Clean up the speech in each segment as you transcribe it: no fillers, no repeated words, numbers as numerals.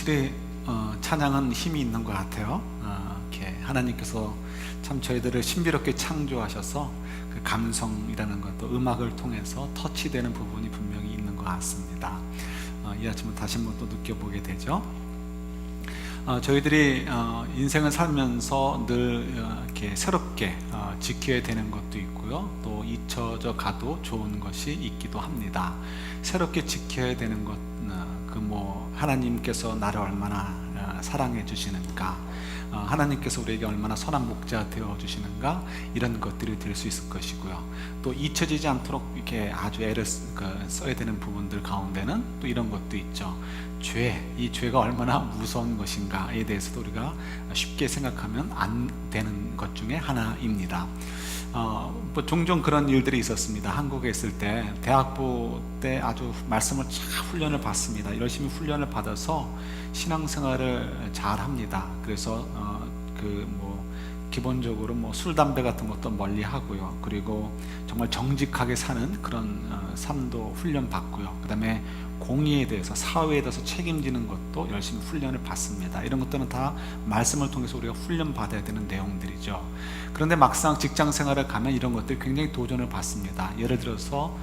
확실히 찬양은 힘이 있는 것 같아요. 이렇게 하나님께서 참 저희들을 신비롭게 창조하셔서 그 감성이라는 것도 음악을 통해서 터치되는 부분이 분명히 있는 것 같습니다. 이 아침은 다시 한번 또 느껴보게 되죠. 저희들이 인생을 살면서 늘 이렇게 새롭게 지켜야 되는 것도 있고요, 또 잊혀져 가도 좋은 것이 있기도 합니다. 새롭게 지켜야 되는 것, 하나님께서 나를 얼마나 사랑해 주시는가, 하나님께서 우리에게 얼마나 선한 목자 되어 주시는가, 이런 것들이 될 수 있을 것이고요. 또 잊혀지지 않도록 이렇게 아주 애를 써야 되는 부분들 가운데는 또 이런 것도 있죠. 이 죄가 얼마나 무서운 것인가에 대해서도 우리가 쉽게 생각하면 안 되는 것 중에 하나입니다. 종종 그런 일들이 있었습니다. 한국에 있을 때 대학부 때 아주 말씀을 잘 훈련을 받습니다. 열심히 훈련을 받아서 신앙생활을 잘 합니다. 그래서 기본적으로 술, 담배 같은 것도 멀리 하고요. 그리고 정말 정직하게 사는 그런 삶도 훈련 받고요. 그 다음에 공의에 대해서, 사회에 대해서 책임지는 것도 열심히 훈련을 받습니다. 이런 것들은 다 말씀을 통해서 우리가 훈련 받아야 되는 내용들이죠. 그런데 막상 직장 생활을 가면 이런 것들이 굉장히 도전을 받습니다. 예를 들어서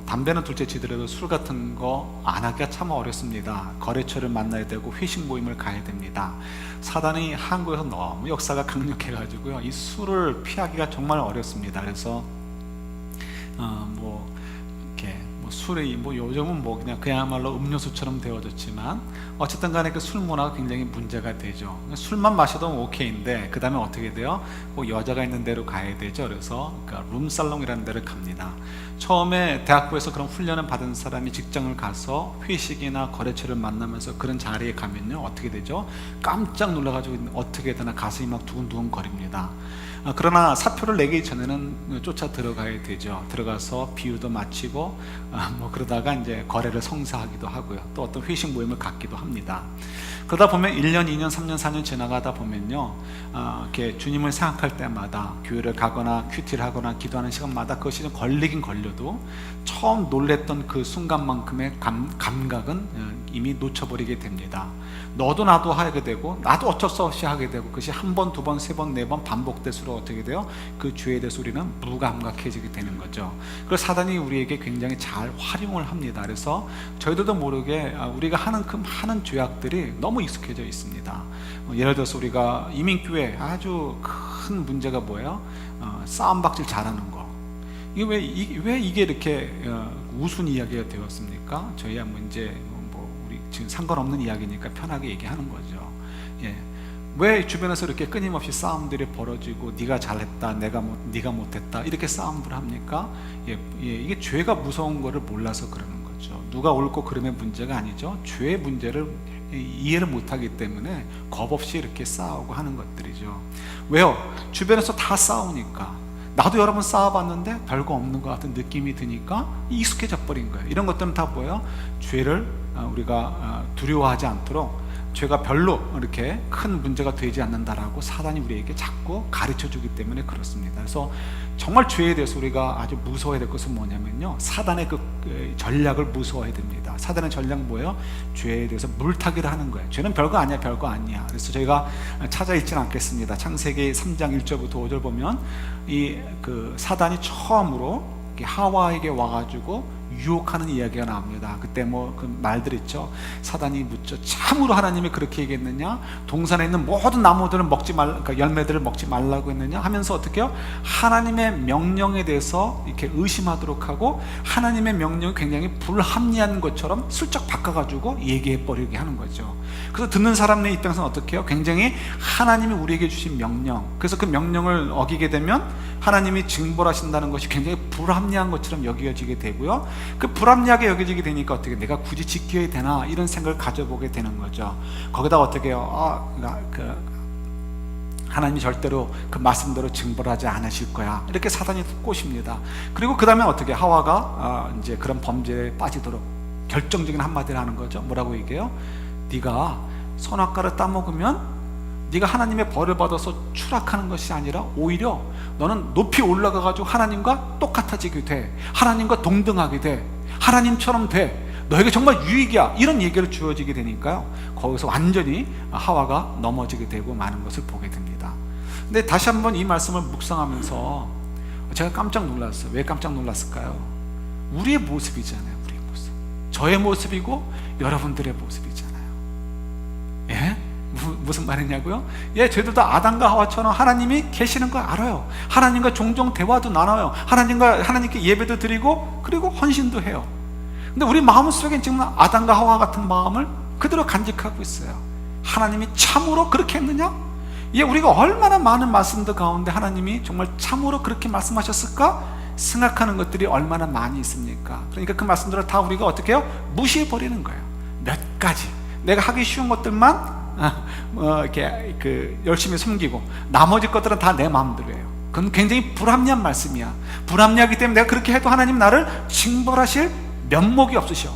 담배는 둘째 치더라도 술 같은 거 안 하기가 참 어렵습니다. 거래처를 만나야 되고 회식 모임을 가야 됩니다. 사단이 한국에서 너무 역사가 강력해가지고요, 이 술을 피하기가 정말 어렵습니다. 그래서 술이 요즘은 그냥 그야말로 음료수처럼 되어졌지만 어쨌든 간에 그 술 문화가 굉장히 문제가 되죠. 술만 마셔도 오케이인데 그 다음에 어떻게 돼요? 꼭 여자가 있는 데로 가야 되죠. 그래서 룸살롱이라는 데를 갑니다. 처음에 대학부에서 그런 훈련을 받은 사람이 직장을 가서 회식이나 거래처를 만나면서 그런 자리에 가면요, 어떻게 되죠? 깜짝 놀라가지고 어떻게 되나 가슴이 막 두근두근 거립니다. 그러나 사표를 내기 전에는 쫓아 들어가야 되죠. 들어가서 비유도 마치고 그러다가 이제 거래를 성사하기도 하고요, 또 어떤 회식 모임을 갖기도 합니다. 그러다 보면 1년, 2년, 3년, 4년 지나가다 보면요, 이렇게 주님을 생각할 때마다 교회를 가거나 큐티를 하거나 기도하는 시간마다 그것이 좀 걸리긴 걸려도 처음 놀랬던 그 순간만큼의 감각은 이미 놓쳐버리게 됩니다. 너도 나도 하게 되고 나도 어쩔 수 없이 하게 되고, 그것이 한 번, 두 번, 세 번, 네 번 반복될수록 어떻게 돼요? 그 죄에 대해서 우리는 무감각해지게 되는 거죠. 그래서 사단이 우리에게 굉장히 잘 활용을 합니다. 그래서 저희들도 모르게 우리가 하는 그 많은 죄악들이 너무 익숙해져 있습니다. 예를 들어서 우리가 이민교회 아주 큰 문제가 뭐예요? 싸움박질 잘하는 거. 이게 왜 이게 이렇게 우스운 이야기가 되었습니까? 저희야 이제 우리 지금 상관없는 이야기니까 편하게 얘기하는 거죠. 왜 주변에서 이렇게 끊임없이 싸움들이 벌어지고 네가 잘했다, 네가 못했다, 이렇게 싸움을 합니까? 이게 죄가 무서운 거를 몰라서 그러는 거죠. 누가 옳고 그름의 문제가 아니죠. 죄의 문제를 이해를 못하기 때문에 겁없이 이렇게 싸우고 하는 것들이죠. 왜요? 주변에서 다 싸우니까. 나도 여러 번 싸워봤는데 별거 없는 것 같은 느낌이 드니까 익숙해져 버린 거예요. 이런 것들은 다 뭐예요? 죄를 우리가 두려워하지 않도록, 죄가 별로 이렇게 큰 문제가 되지 않는다라고 사단이 우리에게 자꾸 가르쳐주기 때문에 그렇습니다. 그래서 정말 죄에 대해서 우리가 아주 무서워해야 될 것은 뭐냐면요, 사단의 그 전략을 무서워해야 됩니다. 사단의 전략은 뭐예요? 죄에 대해서 물타기를 하는 거예요. 죄는 별거 아니야, 별거 아니야. 그래서 저희가 찾아 읽지는 않겠습니다. 창세기 3장 1절부터 5절 보면 그 사단이 처음으로 하와에게 와가지고 유혹하는 이야기가 나옵니다. 그때 그 말들 있죠. 사단이 묻죠. 참으로 하나님이 그렇게 얘기했느냐? 동산에 있는 모든 나무들을 그러니까 열매들을 먹지 말라고 했느냐? 하면서 어떻게 해요? 하나님의 명령에 대해서 이렇게 의심하도록 하고, 하나님의 명령이 굉장히 불합리한 것처럼 슬쩍 바꿔가지고 얘기해버리게 하는 거죠. 그래서 듣는 사람의 입장에서는 어떻게 해요? 굉장히 하나님이 우리에게 주신 명령, 그래서 그 명령을 어기게 되면 하나님이 징벌하신다는 것이 굉장히 불합리한 것처럼 여겨지게 되고요. 그 불합리하게 여겨지게 되니까 어떻게, 내가 굳이 지켜야 되나, 이런 생각을 가져보게 되는 거죠. 거기다가 어떻게 해요? 하나님이 절대로 그 말씀대로 징벌하지 않으실 거야, 이렇게 사단이 꼬십니다. 그리고 그 다음에 어떻게, 하와가 이제 그런 범죄에 빠지도록 결정적인 한마디를 하는 거죠. 뭐라고 얘기해요? 네가 선악과를 따먹으면 네가 하나님의 벌을 받아서 추락하는 것이 아니라 오히려 너는 높이 올라가가지고 하나님과 똑같아지게 돼, 하나님과 동등하게 돼, 하나님처럼 돼, 너에게 정말 유익이야, 이런 얘기를 주어지게 되니까요, 거기서 완전히 하와가 넘어지게 되고 마는 것을 보게 됩니다. 근데 다시 한번 이 말씀을 묵상하면서 제가 깜짝 놀랐어요. 왜 깜짝 놀랐을까요? 우리의 모습이잖아요. 우리의 모습, 저의 모습이고 여러분들의 모습이잖아요. 예? 무슨 말이냐고요? 예, 저희들도 아담과 하와처럼 하나님이 계시는 걸 알아요. 하나님과 종종 대화도 나눠요. 하나님께 예배도 드리고, 그리고 헌신도 해요. 근데 우리 마음속에 지금 아담과 하와 같은 마음을 그대로 간직하고 있어요. 하나님이 참으로 그렇게 했느냐? 예, 우리가 얼마나 많은 말씀들 가운데 하나님이 정말 참으로 그렇게 말씀하셨을까 생각하는 것들이 얼마나 많이 있습니까? 그러니까 그 말씀들을 다 우리가 어떻게 해요? 무시해버리는 거예요. 몇 가지 내가 하기 쉬운 것들만 이렇게 열심히 숨기고, 나머지 것들은 다 내 마음대로예요. 그건 굉장히 불합리한 말씀이야. 불합리하기 때문에 내가 그렇게 해도 하나님 나를 징벌하실 면목이 없으셔.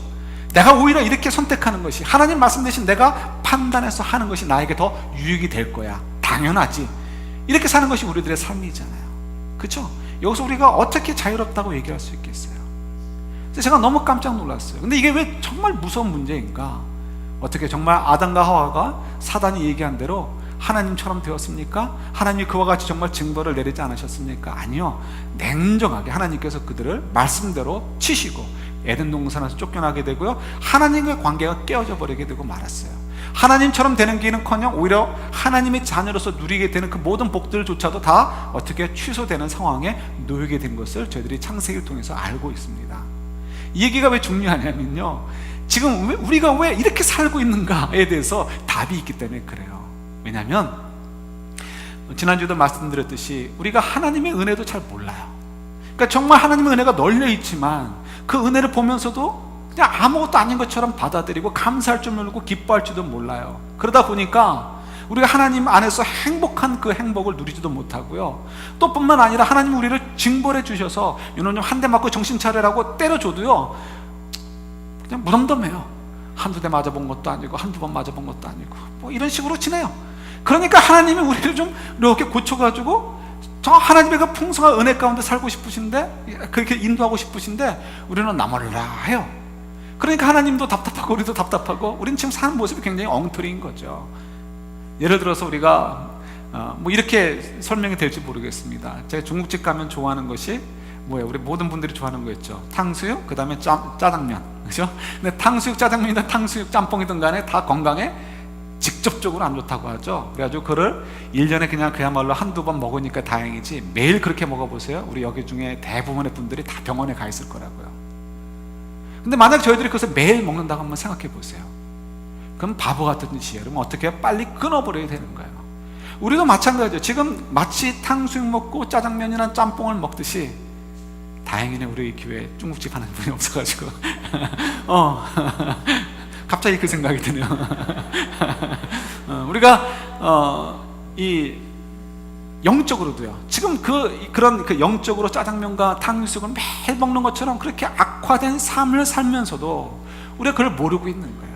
내가 오히려 이렇게 선택하는 것이, 하나님 말씀 대신 내가 판단해서 하는 것이 나에게 더 유익이 될 거야. 당연하지. 이렇게 사는 것이 우리들의 삶이잖아요. 그렇죠? 여기서 우리가 어떻게 자유롭다고 얘기할 수 있겠어요? 제가 너무 깜짝 놀랐어요. 근데 이게 왜 정말 무서운 문제인가? 어떻게 정말 아담과 하와가 사단이 얘기한 대로 하나님처럼 되었습니까? 하나님이 그와 같이 정말 징벌을 내리지 않으셨습니까? 아니요. 냉정하게 하나님께서 그들을 말씀대로 치시고 에덴 동산에서 쫓겨나게 되고요, 하나님과의 관계가 깨어져 버리게 되고 말았어요. 하나님처럼 되는 길은커녕 오히려 하나님의 자녀로서 누리게 되는 그 모든 복들조차도 다 어떻게 취소되는 상황에 놓이게 된 것을 저희들이 창세기를 통해서 알고 있습니다. 이 얘기가 왜 중요하냐면요, 지금 우리가 왜 이렇게 살고 있는가에 대해서 답이 있기 때문에 그래요. 왜냐하면 지난주에도 말씀드렸듯이 우리가 하나님의 은혜도 잘 몰라요. 그러니까 정말 하나님의 은혜가 널려 있지만 그 은혜를 보면서도 그냥 아무것도 아닌 것처럼 받아들이고 감사할 줄 모르고 기뻐할 줄도 몰라요. 그러다 보니까 우리가 하나님 안에서 행복한 그 행복을 누리지도 못하고요, 또 뿐만 아니라 하나님 우리를 징벌해 주셔서 이놈 한 대 맞고 정신 차리라고 때려줘도요, 그냥 무덤덤해요. 한두 대 맞아본 것도 아니고 한두 번 맞아본 것도 아니고 뭐 이런 식으로 지내요. 그러니까 하나님이 우리를 좀 이렇게 고쳐가지고 저 하나님의 그 풍성한 은혜 가운데 살고 싶으신데, 그렇게 인도하고 싶으신데 우리는 나몰라 해요. 그러니까 하나님도 답답하고 우리도 답답하고, 우리는 지금 사는 모습이 굉장히 엉터리인 거죠. 예를 들어서 우리가 뭐 이렇게 설명이 될지 모르겠습니다. 제가 중국집 가면 좋아하는 것이 뭐예요? 우리 모든 분들이 좋아하는 거 있죠. 탕수육, 그 다음에 짜장면, 그죠? 근데 탕수육, 짜장면이든 탕수육, 짬뽕이든 간에 다 건강에 직접적으로 안 좋다고 하죠. 그래가지고 그를 1년에 그냥 그야말로 한두 번 먹으니까 다행이지, 매일 그렇게 먹어보세요. 우리 여기 중에 대부분의 분들이 다 병원에 가 있을 거라고요. 근데 만약 저희들이 그것을 매일 먹는다고 한번 생각해 보세요. 그럼 바보 같은 짓이에요. 그러면 어떻게 해요? 빨리 끊어버려야 되는 거예요. 우리도 마찬가지죠. 지금 마치 탕수육 먹고 짜장면이나 짬뽕을 먹듯이, 다행이네 우리 교회에 중국집 하는 분이 없어가지고 갑자기 그 생각이 드네요. 우리가 이 영적으로도요, 지금 그런 영적으로 짜장면과 탕수육을 매일 먹는 것처럼 그렇게 악화된 삶을 살면서도 우리가 그걸 모르고 있는 거예요.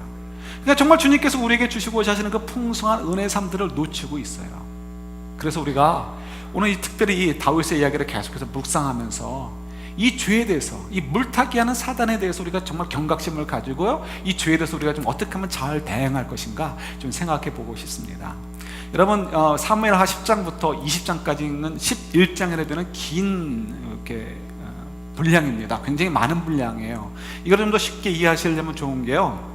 그러니까 정말 주님께서 우리에게 주시고자 하시는 그 풍성한 은혜의 삶들을 놓치고 있어요. 그래서 우리가 오늘 특별히 이 다윗의 이야기를 계속해서 묵상하면서 이 죄에 대해서, 이 물타기 하는 사단에 대해서 우리가 정말 경각심을 가지고요, 이 죄에 대해서 우리가 좀 어떻게 하면 잘 대응할 것인가 좀 생각해 보고 싶습니다. 여러분, 사무엘하 10장부터 20장까지 있는 11장이라 되는 긴 이렇게 분량입니다. 굉장히 많은 분량이에요. 이걸 좀 더 쉽게 이해하시려면 좋은 게요,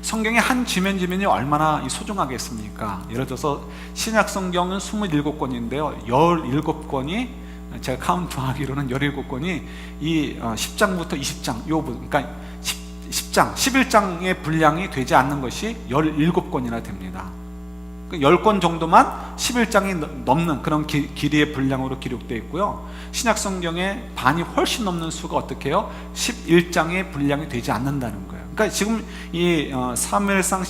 성경의 한 지면이 얼마나 소중하겠습니까? 예를 들어서 신약 성경은 27권인데요 17권이, 제가 카운트하기로는 17권이 이 10장부터 20장 요 부분, 그러니까 10장, 11장의 분량이 되지 않는 것이 17권이나 됩니다. 10권 정도만 11장이 넘는 그런 길이의 분량으로 기록되어 있고요, 신약 성경의 반이 훨씬 넘는 수가 어떻게 해요? 11장의 분량이 되지 않는다는 거예요. 그러니까 지금 이 사무엘상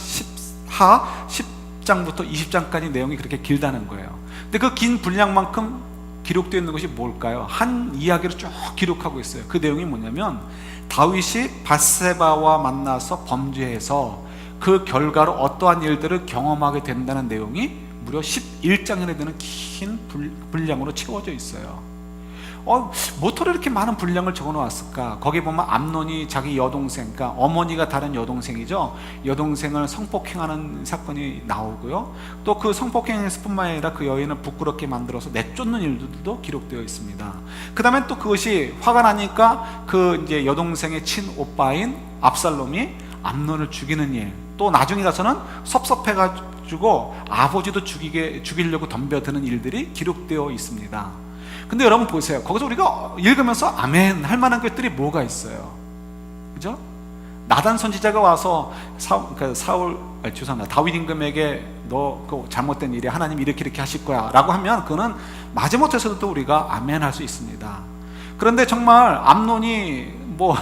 10장부터 20장까지 내용이 그렇게 길다는 거예요. 근데 그 긴 분량만큼 기록되어 있는 것이 뭘까요? 한 이야기를 쭉 기록하고 있어요. 그 내용이 뭐냐면, 다윗이 밧세바와 만나서 범죄해서 그 결과로 어떠한 일들을 경험하게 된다는 내용이 무려 11장이나 되는 긴 분량으로 채워져 있어요. 뭐토록 이렇게 많은 분량을 적어 놓았을까? 거기 보면 암논이 자기 여동생, 그러니까 어머니가 다른 여동생이죠, 여동생을 성폭행하는 사건이 나오고요, 또 그 성폭행에서 뿐만 아니라 그 여인을 부끄럽게 만들어서 내쫓는 일들도 기록되어 있습니다. 그 다음에 또 그것이 화가 나니까 그 이제 여동생의 친오빠인 압살롬이 암논을 죽이는 일, 또 나중에 가서는 섭섭해가지고 아버지도 죽이려고 덤벼드는 일들이 기록되어 있습니다. 근데 여러분 보세요. 거기서 우리가 읽으면서 아멘 할 만한 것들이 뭐가 있어요? 그죠? 나단 선지자가 와서 다윗 임금에게 너 그 잘못된 일이 하나님 이렇게 하실 거야 라고 하면 그거는 마지못해서도 우리가 아멘 할 수 있습니다. 그런데 정말 암논이 뭐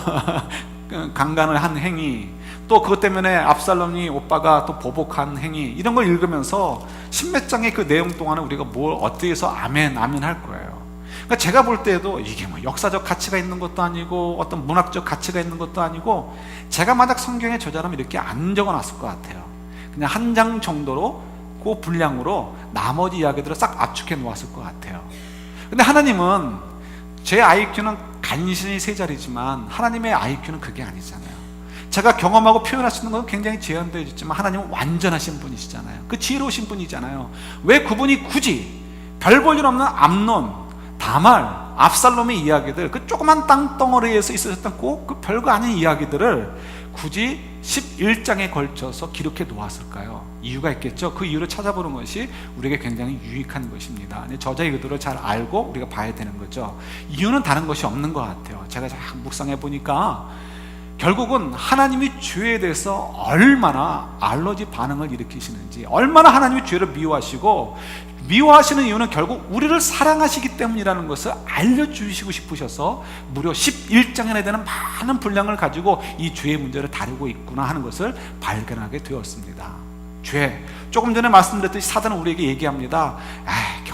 강간을 한 행위, 또 그것 때문에 압살롬이 오빠가 또 보복한 행위, 이런 걸 읽으면서 십몇 장의 그 내용 동안에 우리가 뭘 어떻게 해서 아멘 할 거예요. 그러니까 제가 볼 때도 이게 뭐 역사적 가치가 있는 것도 아니고 어떤 문학적 가치가 있는 것도 아니고, 제가 만약 성경에 저자라면 이렇게 안 적어놨을 것 같아요. 그냥 한 장 정도로 그 분량으로 나머지 이야기들을 싹 압축해 놓았을 것 같아요. 근데 하나님은, 제 IQ는 간신히 세 자리지만 하나님의 IQ는 그게 아니잖아요. 제가 경험하고 표현할 수 있는 건 굉장히 제한되어 있지만 하나님은 완전하신 분이시잖아요. 그 지혜로우신 분이잖아요. 왜 그분이 굳이 별 볼 일 없는 암논, 다말, 압살롬의 이야기들, 그 조그만 땅덩어리에서 있었던 그 별거 아닌 이야기들을 굳이 11장에 걸쳐서 기록해 놓았을까요? 이유가 있겠죠. 그 이유를 찾아보는 것이 우리에게 굉장히 유익한 것입니다. 저자의 의도를 잘 알고 우리가 봐야 되는 거죠. 이유는 다른 것이 없는 것 같아요. 제가 묵상해 보니까 결국은 하나님이 죄에 대해서 얼마나 알러지 반응을 일으키시는지, 얼마나 하나님이 죄를 미워하시는 이유는 결국 우리를 사랑하시기 때문이라는 것을 알려주시고 싶으셔서 무려 11장에 되는 많은 분량을 가지고 이 죄의 문제를 다루고 있구나 하는 것을 발견하게 되었습니다. 죄, 조금 전에 말씀드렸듯이 사단은 우리에게 얘기합니다.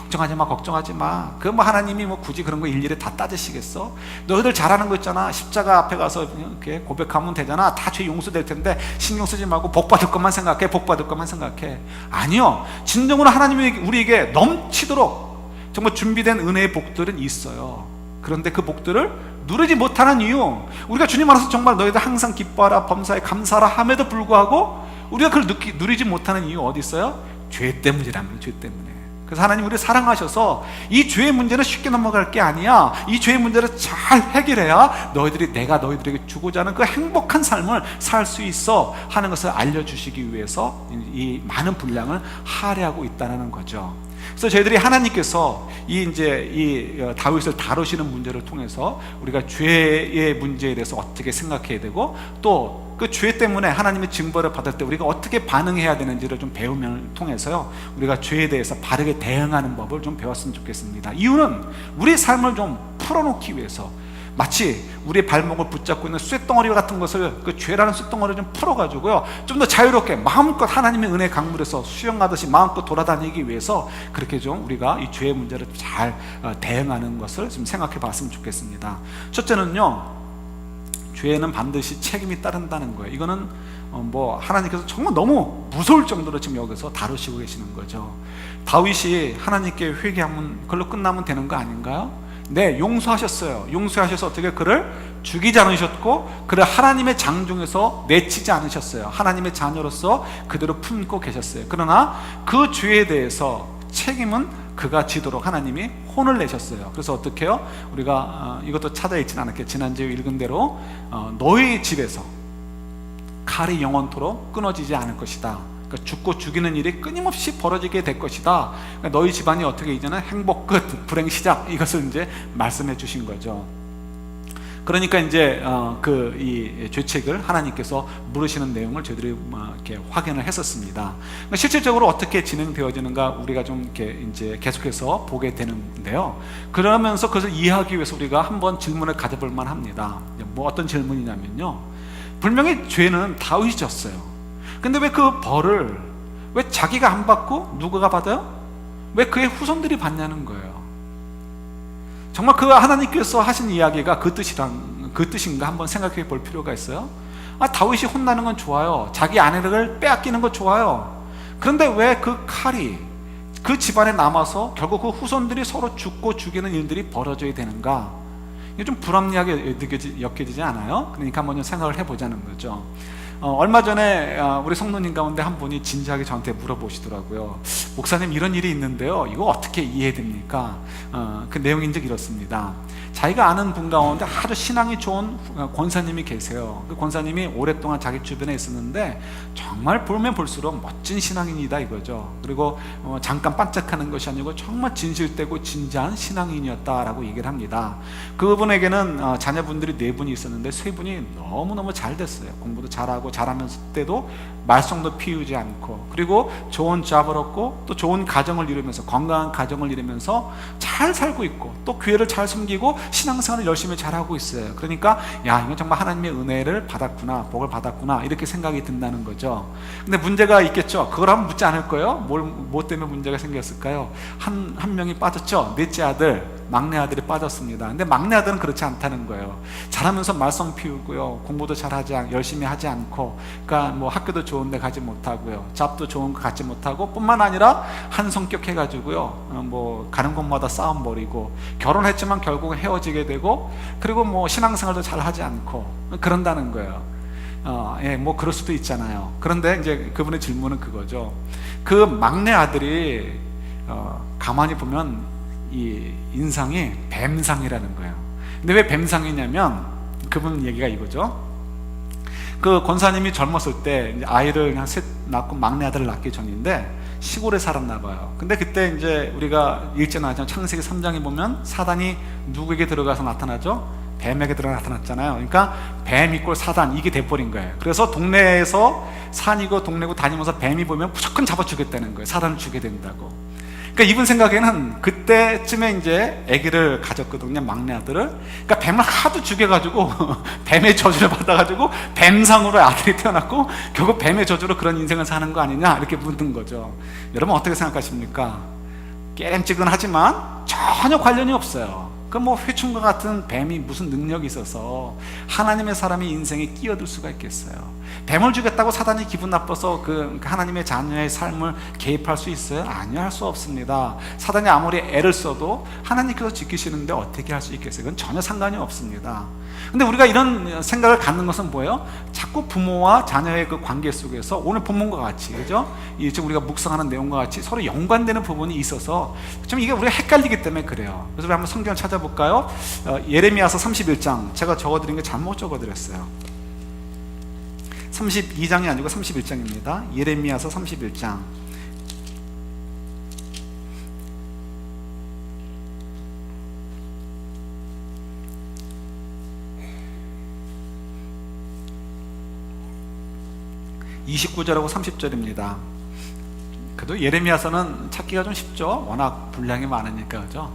걱정하지 마. 그 뭐 하나님이 뭐 굳이 그런 거 일일이 다 따지시겠어? 너희들 잘하는 거 있잖아. 십자가 앞에 가서 이렇게 고백하면 되잖아. 다 죄 용서될 텐데 신경 쓰지 말고 복 받을 것만 생각해. 아니요. 진정으로 하나님이 우리에게 넘치도록 정말 준비된 은혜의 복들은 있어요. 그런데 그 복들을 누리지 못하는 이유, 우리가 주님 안에서 정말 너희들 항상 기뻐하라, 범사에 감사하라 함에도 불구하고 우리가 그걸 누리지 못하는 이유 어디 있어요? 죄 때문이라는 거예요. 죄 때문에. 그래서 하나님 우리를 사랑하셔서 이 죄의 문제는 쉽게 넘어갈 게 아니야. 이 죄의 문제를 잘 해결해야 내가 너희들에게 주고자 하는 그 행복한 삶을 살 수 있어 하는 것을 알려주시기 위해서 이 많은 분량을 할애하고 있다는 거죠. 그래서 저희들이 하나님께서 이 다윗을 다루시는 문제를 통해서 우리가 죄의 문제에 대해서 어떻게 생각해야 되고, 또 그 죄 때문에 하나님의 징벌을 받을 때 우리가 어떻게 반응해야 되는지를 좀 배움을 통해서요, 우리가 죄에 대해서 바르게 대응하는 법을 좀 배웠으면 좋겠습니다. 이유는 우리의 삶을 좀 풀어놓기 위해서, 마치 우리의 발목을 붙잡고 있는 쇳덩어리 같은 것을, 그 죄라는 쇳덩어리를 좀 풀어가지고요, 좀 더 자유롭게 마음껏 하나님의 은혜 강물에서 수영하듯이 마음껏 돌아다니기 위해서 그렇게 좀 우리가 이 죄의 문제를 잘 대응하는 것을 좀 생각해 봤으면 좋겠습니다. 첫째는요, 죄에는 반드시 책임이 따른다는 거예요. 이거는 하나님께서 정말 너무 무서울 정도로 지금 여기서 다루시고 계시는 거죠. 다윗이 하나님께 회개하면 그걸로 끝나면 되는 거 아닌가요? 네, 용서하셨어요. 용서하셔서 어떻게 그를 죽이지 않으셨고, 그를 하나님의 장 중에서 내치지 않으셨어요. 하나님의 자녀로서 그대로 품고 계셨어요. 그러나 그 죄에 대해서 책임은 그가 지도록 하나님이 혼을 내셨어요. 그래서 어떻게 해요? 우리가 이것도 찾아 읽진 않을게요. 지난주에 읽은 대로 너희 집에서 칼이 영원토록 끊어지지 않을 것이다. 그러니까 죽고 죽이는 일이 끊임없이 벌어지게 될 것이다. 그러니까 너희 집안이 어떻게 이제는 행복 끝, 불행 시작, 이것을 이제 말씀해 주신 거죠. 그러니까 이제 이 죄책을 하나님께서 물으시는 내용을 저희들이 이렇게 확인을 했었습니다. 그러니까 실질적으로 어떻게 진행되어지는가 우리가 좀 이렇게 이제 계속해서 보게 되는데요. 그러면서 그것을 이해하기 위해서 우리가 한번 질문을 가져볼 만합니다. 뭐 어떤 질문이냐면요, 분명히 죄는 다윗이 졌어요. 근데 왜 그 벌을 왜 자기가 안 받고 누구가 받아요? 왜 그의 후손들이 받냐는 거예요. 정말 그 하나님께서 하신 이야기가 그 뜻인가 한번 생각해 볼 필요가 있어요. 다윗이 혼나는 건 좋아요. 자기 아내를 빼앗기는 건 좋아요. 그런데 왜 그 칼이 그 집안에 남아서 결국 그 후손들이 서로 죽고 죽이는 일들이 벌어져야 되는가? 이게 좀 불합리하게 여겨지지 않아요? 그러니까 한번 생각을 해보자는 거죠. 얼마 전에 우리 성도님 가운데 한 분이 진지하게 저한테 물어보시더라고요. 목사님, 이런 일이 있는데요, 이거 어떻게 이해됩니까? 그 내용이 이제 이렇습니다. 자기가 아는 분 가운데 아주 신앙이 좋은 권사님이 계세요. 그 권사님이 오랫동안 자기 주변에 있었는데 정말 보면 볼수록 멋진 신앙인이다 이거죠. 그리고 잠깐 반짝하는 것이 아니고 정말 진실되고 진지한 신앙인이었다라고 얘기를 합니다. 그분에게는 자녀분들이 4분이 있었는데 3분이 너무너무 잘 됐어요. 공부도 잘하고 잘하면서 때도 말썽도 피우지 않고, 그리고 좋은 잡을 얻고 또 좋은 가정을 이루면서, 건강한 가정을 이루면서 잘 살고 있고, 또 교회를 잘 섬기고 신앙생활을 열심히 잘하고 있어요. 그러니까 야, 이건 정말 하나님의 은혜를 받았구나, 복을 받았구나, 이렇게 생각이 든다는 거죠. 근데 문제가 있겠죠. 그걸 한번 묻지 않을 거예요. 뭐 때문에 문제가 생겼을까요? 한 명이 빠졌죠. 넷째 아들, 막내 아들이 빠졌습니다. 근데 막내 아들은 그렇지 않다는 거예요. 잘하면서 말썽 피우고요, 공부도 열심히 하지 않고, 그러니까 뭐 학교도 좋은데 가지 못하고요, 잡도 좋은 거 갖지 못하고, 뿐만 아니라 한 성격 해가지고요, 뭐 가는 곳마다 싸움 벌이고, 결혼했지만 결국 헤어지게 되고, 그리고 뭐 신앙생활도 잘 하지 않고 그런다는 거예요. 뭐 그럴 수도 있잖아요. 그런데 이제 그분의 질문은 그거죠. 그 막내 아들이 가만히 보면 이 인상이 뱀상이라는 거예요. 근데 왜 뱀상이냐면 그분 얘기가 이거죠. 그 권사님이 젊었을 때 이제 아이를 그냥 셋 낳고 막내 아들을 낳기 전인데 시골에 살았나 봐요. 근데 그때 이제 우리가 읽지 않았죠. 창세기 3장에 보면 사단이 누구에게 들어가서 나타나죠? 뱀에게 들어가 나타났잖아요. 그러니까 뱀 이꼴 사단, 이게 돼버린 거예요. 그래서 동네에서 산이고 동네고 다니면서 뱀이 보면 무조건 잡아주겠다는 거예요. 사단을 주게 된다고. 그러니까 이분 생각에는 그때쯤에 이제 아기를 가졌거든요, 막내 아들을. 그러니까 뱀을 하도 죽여가지고 뱀의 저주를 받아가지고 뱀상으로 아들이 태어났고, 결국 뱀의 저주로 그런 인생을 사는 거 아니냐, 이렇게 묻는 거죠. 여러분 어떻게 생각하십니까? 깨름찌근하지만 전혀 관련이 없어요. 그 뭐 회충과 같은 뱀이 무슨 능력이 있어서 하나님의 사람이 인생에 끼어들 수가 있겠어요? 뱀을 죽였다고 사단이 기분 나빠서 그 하나님의 자녀의 삶을 개입할 수 있어요? 아니요, 할 수 없습니다. 사단이 아무리 애를 써도 하나님께서 지키시는데 어떻게 할 수 있겠어요? 그건 전혀 상관이 없습니다. 근데 우리가 이런 생각을 갖는 것은 뭐예요? 자꾸 부모와 자녀의 그 관계 속에서 오늘 본문과 같이, 그죠? 지금 우리가 묵상하는 내용과 같이 서로 연관되는 부분이 있어서 좀 이게 우리가 헷갈리기 때문에 그래요. 그래서 우리 한번 성경을 찾아볼까요? 예레미야서 31장, 제가 적어드린 게 잘못 적어드렸어요. 32장이 아니고 31장입니다. 예레미야서 31장. (29절하고 30절입니다) 그래도 예레미야서는 찾기가 좀 쉽죠. 워낙 분량이 많으니까, 그죠?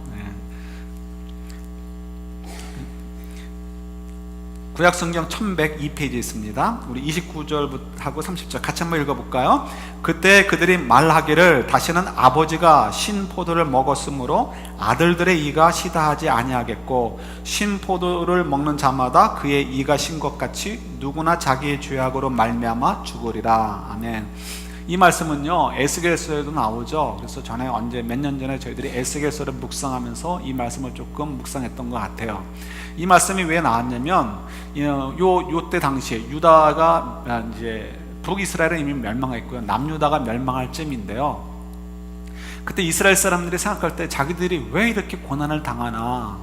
구약성경 1102페이지에 있습니다. 우리 29절하고 30절 같이 한번 읽어볼까요? 그때 그들이 말하기를 다시는 아버지가 신포도를 먹었으므로 아들들의 이가 시다하지 아니하겠고, 신포도를 먹는 자마다 그의 이가 신 것 같이 누구나 자기의 죄악으로 말미암아 죽으리라. 아멘. 이 말씀은요, 에스겔서에도 나오죠. 그래서 전에 몇 년 전에 저희들이 에스겔서를 묵상하면서 이 말씀을 조금 묵상했던 것 같아요. 이 말씀이 왜 나왔냐면, 요때 당시에 유다가 이제 북이스라엘은 이미 멸망했고요, 남유다가 멸망할 쯤인데요. 그때 이스라엘 사람들이 생각할 때 자기들이 왜 이렇게 고난을 당하나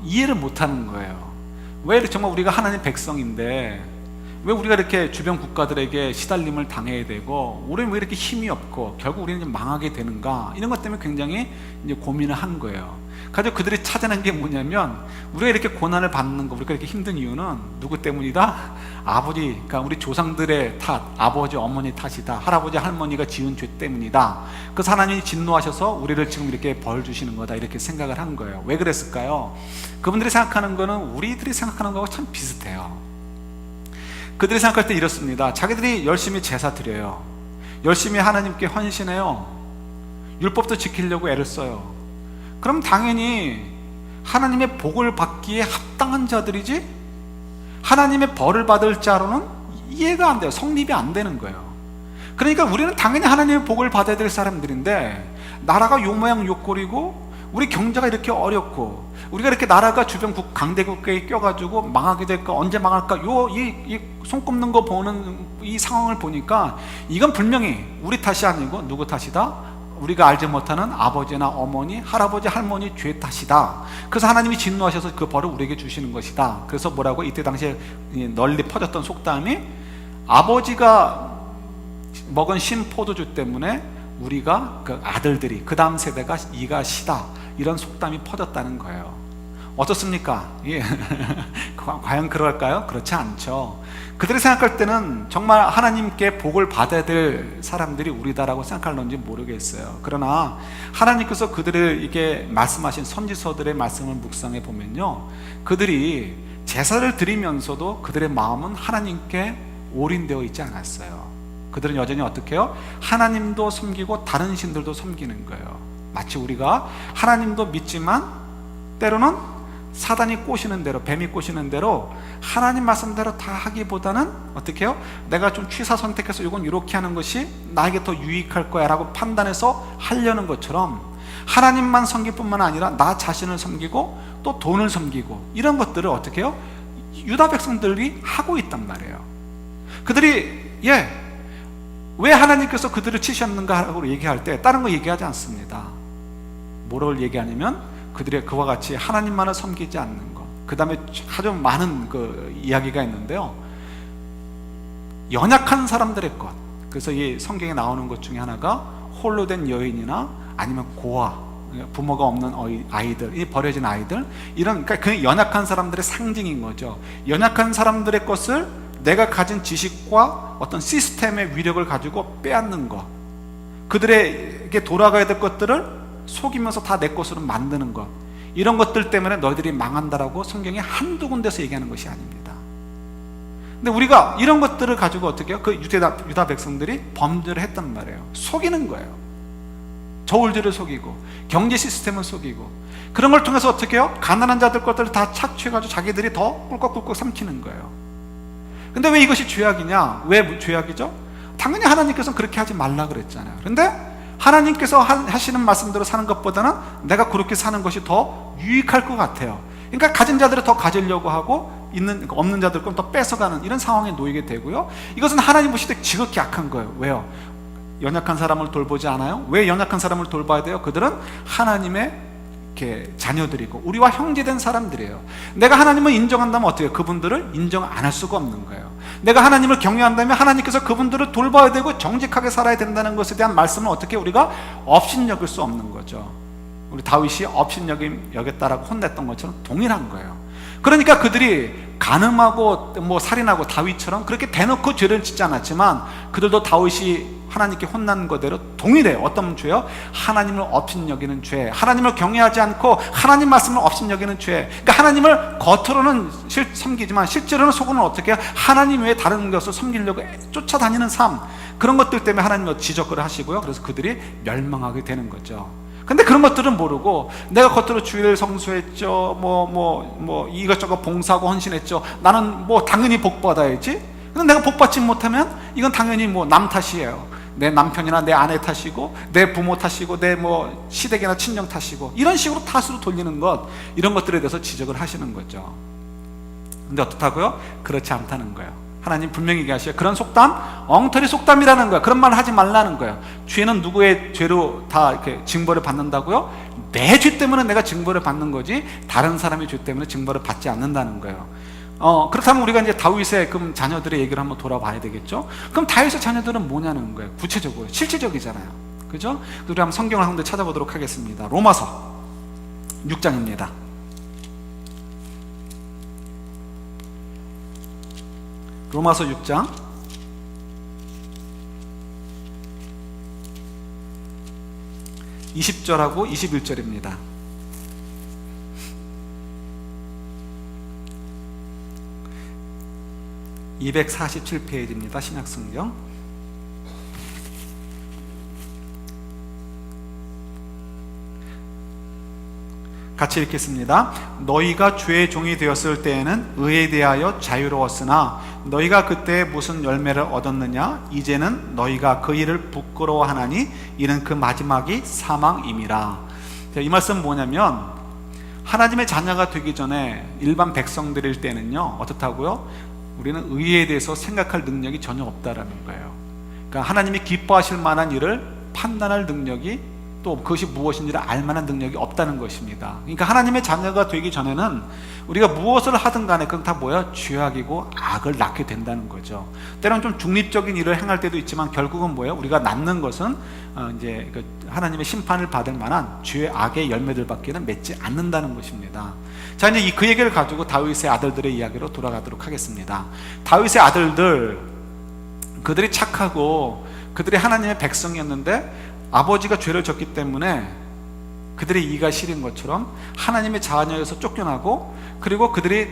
이해를 못하는 거예요. 왜 이렇게, 정말 우리가 하나님 백성인데 왜 우리가 이렇게 주변 국가들에게 시달림을 당해야 되고, 우리는 왜 이렇게 힘이 없고 결국 우리는 이제 망하게 되는가, 이런 것 때문에 굉장히 이제 고민을 한 거예요. 그래서 그들이 찾아낸 게 뭐냐면, 우리가 이렇게 고난을 받는 거, 우리가 이렇게 힘든 이유는 누구 때문이다? 아버지, 그러니까 우리 조상들의 탓, 아버지 어머니 탓이다, 할아버지 할머니가 지은 죄 때문이다. 그래서 하나님이 진노하셔서 우리를 지금 이렇게 벌 주시는 거다, 이렇게 생각을 한 거예요. 왜 그랬을까요? 그분들이 생각하는 거는 우리들이 생각하는 거하고 참 비슷해요. 그들이 생각할 때 이렇습니다. 자기들이 열심히 제사 드려요, 열심히 하나님께 헌신해요, 율법도 지키려고 애를 써요. 그럼 당연히 하나님의 복을 받기에 합당한 자들이지, 하나님의 벌을 받을 자로는 이해가 안 돼요. 성립이 안 되는 거예요. 그러니까 우리는 당연히 하나님의 복을 받아야 될 사람들인데, 나라가 요 모양 요 꼴이고 우리 경제가 이렇게 어렵고 우리가 이렇게 나라가 주변 강대국가에 껴가지고 망하게 될까, 언제 망할까, 이 손 꼽는 거 보는 이 상황을 보니까 이건 분명히 우리 탓이 아니고 누구 탓이다? 우리가 알지 못하는 아버지나 어머니, 할아버지, 할머니 죄 탓이다. 그래서 하나님이 진노하셔서 그 벌을 우리에게 주시는 것이다. 그래서 뭐라고 이때 당시에 널리 퍼졌던 속담이, 아버지가 먹은 신 포도주 때문에 우리가 그 아들들이, 그 다음 세대가 이가 시다, 이런 속담이 퍼졌다는 거예요. 어떻습니까? 예. 과연 그럴까요? 그렇지 않죠. 그들이 생각할 때는 정말 하나님께 복을 받아야 될 사람들이 우리다라고 생각할는지 모르겠어요. 그러나 하나님께서 그들을 이게 말씀하신 선지서들의 말씀을 묵상해 보면요, 그들이 제사를 드리면서도 그들의 마음은 하나님께 올인되어 있지 않았어요. 그들은 여전히 어떻게 해요? 하나님도 섬기고 다른 신들도 섬기는 거예요. 마치 우리가 하나님도 믿지만 때로는 사단이 꼬시는 대로, 뱀이 꼬시는 대로 하나님 말씀대로 다 하기보다는 어떻게 해요? 내가 좀 취사 선택해서 이건 이렇게 하는 것이 나에게 더 유익할 거야 라고 판단해서 하려는 것처럼, 하나님만 섬길 뿐만 아니라 나 자신을 섬기고 또 돈을 섬기고, 이런 것들을 어떻게 해요? 유다 백성들이 하고 있단 말이에요. 그들이 왜 하나님께서 그들을 치셨는가 하고 얘기할 때 다른 거 얘기하지 않습니다. 뭐를 얘기하냐면 그들의 그와 같이 하나님만을 섬기지 않는 것. 그 다음에 아주 많은 그 이야기가 있는데요, 연약한 사람들의 것. 그래서 이 성경에 나오는 것 중에 하나가 홀로 된 여인이나 아니면 고아, 부모가 없는 아이들, 이 버려진 아이들, 이런, 그러니까 그 연약한 사람들의 상징인 거죠. 연약한 사람들의 것을 내가 가진 지식과 어떤 시스템의 위력을 가지고 빼앗는 것, 그들에게 돌아가야 될 것들을 속이면서 다 내 것으로 만드는 것, 이런 것들 때문에 너희들이 망한다라고 성경이 한두 군데서 얘기하는 것이 아닙니다. 근데 우리가 이런 것들을 가지고 어떻게 해요? 그 유다 백성들이 범죄를 했단 말이에요. 속이는 거예요. 저울질을 속이고 경제 시스템을 속이고, 그런 걸 통해서 어떻게 해요? 가난한 자들 것들을 다 착취해가지고 자기들이 더 꿀꺽꿀꺽 삼키는 거예요. 근데 왜 이것이 죄악이냐? 왜 죄악이죠? 당연히 하나님께서는 그렇게 하지 말라 그랬잖아요. 그런데 하나님께서 하시는 말씀대로 사는 것보다는 내가 그렇게 사는 것이 더 유익할 것 같아요. 그러니까 가진 자들을 더 가지려고 하고 없는 자들 건 더 뺏어가는 이런 상황에 놓이게 되고요. 이것은 하나님 보실 때 지극히 악한 거예요. 왜요? 연약한 사람을 돌보지 않아요? 왜 연약한 사람을 돌봐야 돼요? 그들은 하나님의 자녀들이고 우리와 형제된 사람들이에요. 내가 하나님을 인정한다면 어떻게 해요? 그분들을 인정 안 할 수가 없는 거예요. 내가 하나님을 경외한다면 하나님께서 그분들을 돌봐야 되고 정직하게 살아야 된다는 것에 대한 말씀을 어떻게 우리가 업신여길 수 없는 거죠. 우리 다윗이 업신여겼다라고 혼냈던 것처럼 동일한 거예요. 그러니까 그들이 간음하고 살인하고 다윗처럼 그렇게 대놓고 죄를 짓지 않았지만, 그들도 다윗이 하나님께 혼난 거대로 동일해요. 어떤 죄요? 하나님을 업신여기는 죄, 하나님을 경외하지 않고 하나님 말씀을 업신여기는 죄. 그러니까 하나님을 겉으로는 섬기지만 실제로는 속으로는 어떻게 해요? 하나님 외에 다른 것을 섬기려고 쫓아다니는 삶, 그런 것들 때문에 하나님을 지적을 하시고요. 그래서 그들이 멸망하게 되는 거죠. 근데 그런 것들은 모르고 내가 겉으로 주일 성수했죠, 이것저것 봉사하고 헌신했죠, 나는 당연히 복 받아야지. 근데 내가 복 받지 못하면 이건 당연히 남 탓이에요. 내 남편이나 내 아내 탓이고 내 부모 탓이고 내 시댁이나 친정 탓이고, 이런 식으로 탓으로 돌리는 것, 이런 것들에 대해서 지적을 하시는 거죠. 근데 어떻다고요? 그렇지 않다는 거예요. 하나님 분명히 얘기하셔요. 그런 속담, 엉터리 속담이라는 거예요. 그런 말 하지 말라는 거예요. 죄는 누구의 죄로 다 이렇게 징벌을 받는다고요? 내 죄 때문에 내가 징벌을 받는 거지 다른 사람의 죄 때문에 징벌을 받지 않는다는 거예요. 그렇다면 우리가 이제 다윗의 그럼 자녀들의 얘기를 한번 돌아봐야 되겠죠? 그럼 다윗의 자녀들은 뭐냐는 거예요. 구체적으로 실질적이잖아요. 그죠? 우리 한번 성경을 한 군데 찾아보도록 하겠습니다. 로마서 6장입니다. 로마서 6장 20절하고 21절입니다. (247페이지입니다) 신약성경. 같이 읽겠습니다. 너희가 주의 종이 되었을 때에는 의에 대하여 자유로웠으나 너희가 그때 무슨 열매를 얻었느냐? 이제는 너희가 그 일을 부끄러워하나니 이는 그 마지막이 사망임이라. 이 말씀은 뭐냐면, 하나님의 자녀가 되기 전에 일반 백성들일 때는요, 어떻다고요? 우리는 의에 대해서 생각할 능력이 전혀 없다라는 거예요. 그러니까 하나님이 기뻐하실 만한 일을 판단할 능력이, 또 그것이 무엇인지를 알 만한 능력이 없다는 것입니다. 그러니까 하나님의 자녀가 되기 전에는 우리가 무엇을 하든 간에 그건 다 뭐야? 죄악이고 악을 낳게 된다는 거죠. 때로는 좀 중립적인 일을 행할 때도 있지만 결국은 뭐예요? 우리가 낳는 것은 이제 하나님의 심판을 받을 만한 죄 악의 열매들밖에는 맺지 않는다는 것입니다. 자, 이제 그 얘기를 가지고 다윗의 아들들의 이야기로 돌아가도록 하겠습니다. 다윗의 아들들, 그들이 착하고 그들이 하나님의 백성이었는데 아버지가 죄를 졌기 때문에 그들의 이가 시린 것처럼 하나님의 자녀에서 쫓겨나고, 그리고 그들이